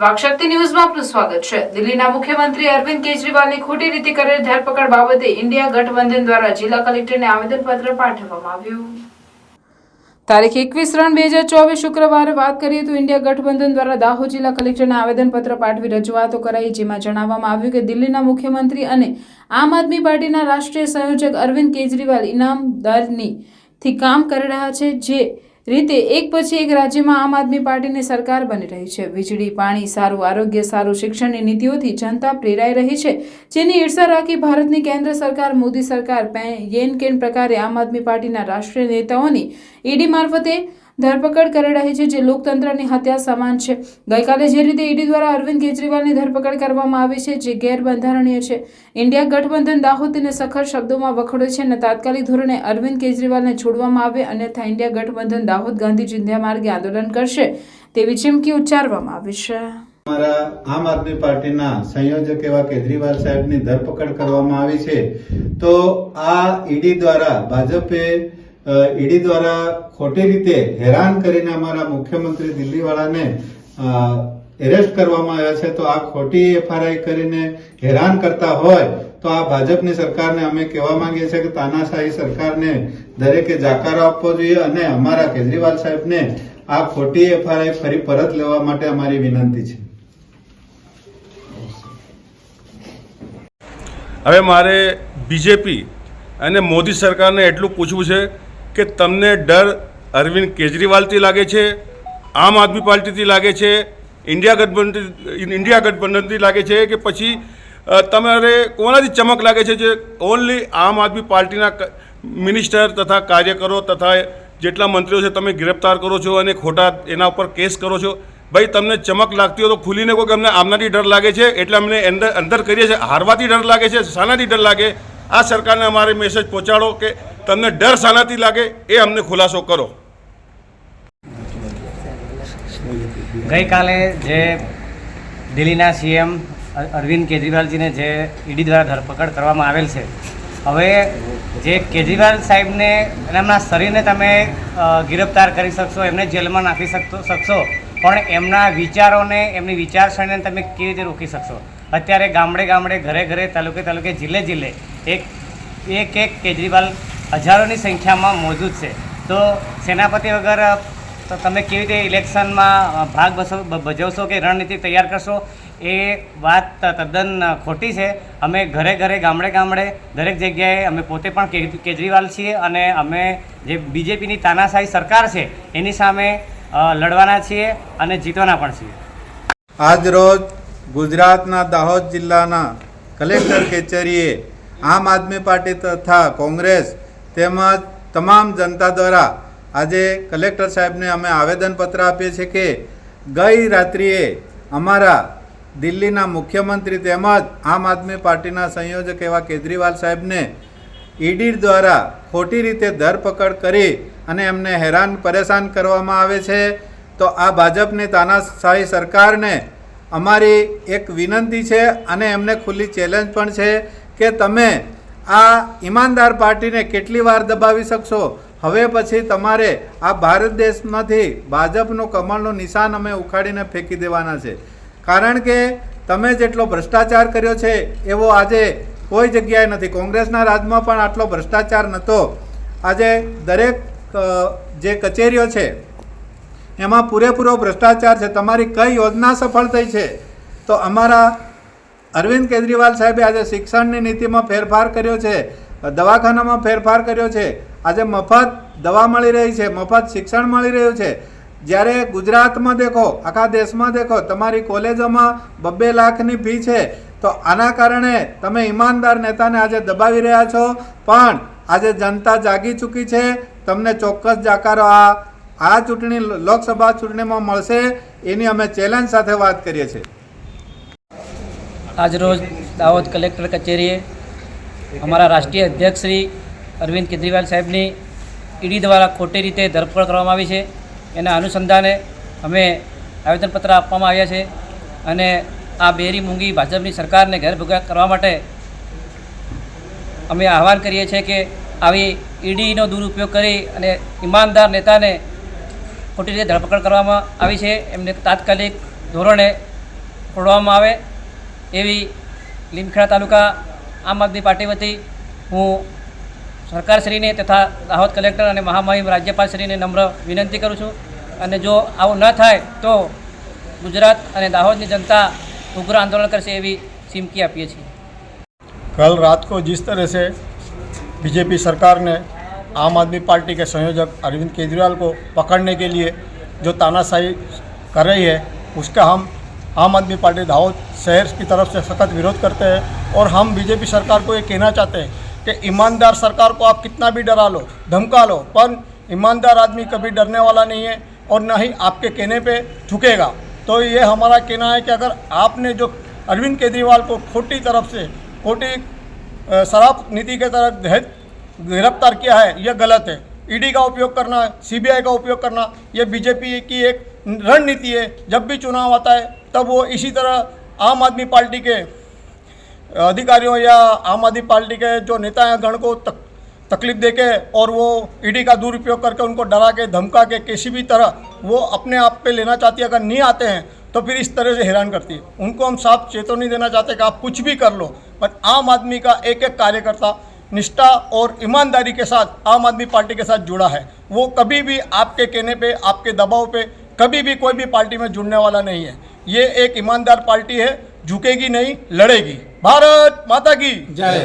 વાકશક્તિ ન્યૂઝમાં આપનું સ્વાગત છે। દિલ્હીના મુખ્યમંત્રી અરવિંદ કેજરીવાલની ખોટી રીતે કરેલ ધરપકડ બાબતે ઇન્ડિયા ગઠબંધન દ્વારા જિલ્લા કલેક્ટરને આવેદનપત્ર પાઠવવામાં આવ્યું। તારીખ 21/3/2024 શુક્રવારે વાત કરીએ તો ઇન્ડિયા ગઠબંધન દ્વારા દાહોદ જિલ્લા કલેક્ટરને આવેદનપત્ર પાઠવી રજૂઆતો કરાઈ, જેમાં જણાવવામાં આવ્યું કે દિલ્હીના મુખ્યમંત્રી અને આમ આદમી પાર્ટીના રાષ્ટ્રીય સંયોજક અરવિંદ કેજરીવાલ ઇનામદારીથી કામ કરી રહ્યા છે, જે રીતે એક પછી એક રાજ્યમાં આમ આદમી પાર્ટીની સરકાર બની રહી છે। વીજળી, પાણી, સારું આરોગ્ય, સારું શિક્ષણની નીતિઓથી જનતા પ્રેરાઈ રહી છે, જેની ઈર્ષા રાખી ભારતની કેન્દ્ર સરકાર મોદી સરકાર યેન કેન પ્રકારે આમ આદમી પાર્ટીના રાષ્ટ્રીય નેતાઓની ઈડી મારફતે ધરપકડ કરી રહી છે, જે લોકતંત્રની હત્યા સમાન છે। ગઈકાલે જે રીતે ઈડી દ્વારા અરવિંદ કેજરીવાલની ધરપકડ કરવામાં આવી છે, જે ગેરબંધારણીય છે। ઇન્ડિયા ગઠબંધન દાહોદ તેને સખત શબ્દોમાં વખોડે છે અને તાત્કાલિક ધોરણે અરવિંદ કેજરીવાલને છોડવામાં આવે, અન્યથા ઇન્ડિયા ગઠબંધન દાહોદ ગાંધી ચિંધ્યા માર્ગે આંદોલન કરશે તેવી ચીમકી ઉચ્ચારવામાં આવી છે। અમારા આમ આદમી પાર્ટીના સંયોજક એવા કેજરીવાલ સાહેબની ધરપકડ કરવામાં આવી છે। તો આ ઈડી દ્વારા ભાજપે ઈડી દ્વારા ખોટી રીતે હેરાન કરીને અમારા મુખ્યમંત્રી દિલ્હીવાળાને એરેસ્ટ કરવામાં આવ્યા છે। તો આ ખોટી એફઆરઆઈ કરીને હેરાન કરતા હોય તો આ ભાજપની સરકારને અમે કહેવા માંગીએ છીએ કે તાનાશાહી સરકારને દરેકે જાકારો આપવો જોઈએ અને અમારા કેજરીવાલ સાહેબને આ ખોટી એફઆરઆઈ ફરી પરત લેવા માટે અમારી વિનંતી છે। હવે મારે બીજેપી અને મોદી સરકારને એટલું પૂછવું છે કે તમને ડર અરવિંદ કેજરીવાલથી લાગે છે, આમ આદમી પાર્ટીથી લાગે છે, ઇન્ડિયા ગઠબંધનથી લાગે છે, કે પછી તમારે કોનાથી ચમક લાગે છે? જે ઓનલી આમ આદમી પાર્ટીના મિનિસ્ટર તથા કાર્યકરો તથા જેટલા મંત્રીઓ છે તમે ગિરફ્તાર કરો છો અને ખોટા એના ઉપર કેસ કરો છો। ભાઈ તમને ચમક લાગતી હોય તો ખુલીને કહો કે અમને આમનાથી ડર લાગે છે, એટલે અમને અંદર કરીએ છીએ। હારવાથી ડર લાગે છે, શાનાથી ડર લાગે? આ સરકારને અમારે મેસેજ પહોંચાડો કે તમને ડર શાનાથી લાગે, એ અમને ખુલાસો કરો। ગઈકાલે જે દિલ્હીના સીએમ અરવિંદ કેજરીવાલજીને જે ઈડી દ્વારા ધરપકડ કરવામાં આવેલ છે, હવે જે કેજરીવાલ સાહેબને એમના શરીરને તમે ગિરફ્તાર કરી શકશો, એમને જેલમાં નાખી શકશો, પણ એમના વિચારોને, એમની વિચારસરણીને તમે કેવી રીતે રોકી શકશો? અત્યારે ગામડે ગામડે, ઘરે ઘરે, તાલુકે તાલુકે, જિલ્લે જિલ્લે એક કેજરીવાલ હજારોની સંખ્યામાં મોજૂદ છે। તો સેનાપતિ વગર તો તમે કેવી રીતે ઇલેક્શનમાં ભાગ ભજવશો કે રણનીતિ તૈયાર કરશો? એ વાત તદ્દન ખોટી છે। અમે ઘરે ઘરે, ગામડે ગામડે, દરેક જગ્યાએ અમે પોતે પણ કેજરીવાલ છીએ અને અમે જે બીજેપીની તાનાશાહી સરકાર છે એની સામે લડવાના છીએ અને જીતવાના પણ છીએ। આજ રોજ ગુજરાતના દાહોદ જિલ્લાના કલેક્ટર કચેરીએ આમ આદમી પાર્ટી તથા કોંગ્રેસ તેમજ તમામ જનતા દ્વારા આજે કલેક્ટર સાહેબને અમે આવેદનપત્ર આપીએ છીએ કે ગઈ રાત્રિએ અમારા દિલ્હીના મુખ્યમંત્રી તેમજ આમ આદમી પાર્ટીના સંયોજક એવા કેજરીવાલ સાહેબને ઈડી દ્વારા ખોટી રીતે ધરપકડ કરી અને એમને હેરાન પરેશાન કરવામાં આવે છે। તો આ ભાજપની તાનાશાહી સરકારને અમારી એક વિનંતી છે અને એમને ખુલ્લી ચેલેન્જ પણ છે કે તમે આ ઈમાનદાર પાર્ટીને કેટલી વાર દબાવી શકશો? હવે પછી તમારે આ ભારત દેશમાંથી ભાજપનું કમળનું નિશાન અમે ઉખાડીને ફેંકી દેવાના છે, કારણ કે તમે જેટલો ભ્રષ્ટાચાર કર્યો છે એવો આજે કોઈ જગ્યાએ નથી। કોંગ્રેસના રાજમાં પણ આટલો ભ્રષ્ટાચાર નહોતો। આજે દરેક જે કચેરીઓ છે એમાં પૂરેપૂરો ભ્રષ્ટાચાર છે। તમારી કઈ યોજના સફળ થઈ છે? તો અમારા અરવિંદ કેજરીવાલ સાહેબે આજે શિક્ષણની નીતિમાં ફેરફાર કર્યો છે, દવાખાનામાં ફેરફાર કર્યો છે, આજે મફત દવા મળી રહી છે, મફત શિક્ષણ મળી રહ્યું છે। જ્યારે ગુજરાતમાં દેખો, આખા દેશમાં દેખો, તમારી કોલેજોમાં 2-2 લાખની ફી છે। તો આના કારણે તમે ઈમાનદાર નેતાને આજે દબાવી રહ્યા છો, પણ આજે જનતા જાગી ચૂકી છે। તમને ચોક્કસ જાકારો આ ચૂંટણી, લોકસભા ચૂંટણીમાં મળશે, એની અમે ચેલેન્જ સાથે વાત કરીએ છીએ। આજરોજ દાહોદ કલેક્ટર કચેરીએ અમારા રાષ્ટ્રીય અધ્યક્ષ શ્રી અરવિંદ કેજરીવાલ સાહેબની ઈડી દ્વારા ખોટી રીતે ધરપકડ કરવામાં આવી છે। એના અનુસંધાને અમે આવેદનપત્ર આપવામાં આવ્યા છે અને આ બેરી મૂંગી ભાજપની સરકારને ઘેરભેગા કરવા માટે અમે આહવાન કરીએ છીએ કે આવી ઈડીનો દુરુપયોગ કરી અને ઈમાનદાર નેતાને ખોટી રીતે ધરપકડ કરવામાં આવી છે, એમને તાત્કાલિક ધોરણે તોડવામાં આવે એવી લીમખેડા તાલુકા આમ આદમી પાર્ટી વતી હું સરકારશ્રીને તથા દાહોદ કલેક્ટર અને મહામહિમ રાજ્યપાલશ્રીને નમ્ર વિનંતી કરું છું અને જો આવું ન થાય તો ગુજરાત અને દાહોદની જનતા ઉગ્ર આંદોलन કરશે એવી ચીમકી આપીએ છીએ। कल रात को जिस तरह से बीजेपी सरकार ने आम आदमी पार्टी के संयोजक अरविंद केजरीवाल को पकड़ने के लिए जो तानाशाही कर रही है, उसका हम आम आदमी पार्टी दाहोद शहर की तरफ से सख्त विरोध करते हैं। और हम बीजेपी सरकार को ये कहना चाहते हैं कि ईमानदार सरकार को आप कितना भी डरा लो, धमका लो, पर ईमानदार आदमी कभी डरने वाला नहीं है और ना ही आपके कहने पे झुकेगा। तो ये हमारा कहना है कि अगर आपने जो अरविंद केजरीवाल को खोटी तरफ से खोटी शराब नीति के तहत गिरफ्तार किया है, यह गलत है। ईडी का उपयोग करना, सीबीआई का उपयोग करना, यह बीजेपी की एक रणनीति है। जब भी चुनाव आता है तब वो इसी तरह आम आदमी पार्टी के अधिकारियों या आम आदमी पार्टी के जो नेता हैं गण को तकलीफ देके और वो ईडी का दुरुपयोग करके उनको डरा के धमका के किसी भी तरह वो अपने आप पे लेना चाहती है। अगर नहीं आते हैं तो फिर इस तरह से हैरान करती है। उनको हम साफ चेतावनी देना चाहते हैं कि आप कुछ भी कर लो, पर आम आदमी का एक एक कार्यकर्ता निष्ठा और ईमानदारी के साथ आम आदमी पार्टी के साथ जुड़ा है। वो कभी भी आपके कहने पे, आपके दबाव पे कभी भी कोई भी पार्टी में जुड़ने वाला नहीं है। ये एक ईमानदार पार्टी है, झुकेगी नहीं, लड़ेगी। भारत माता की जय।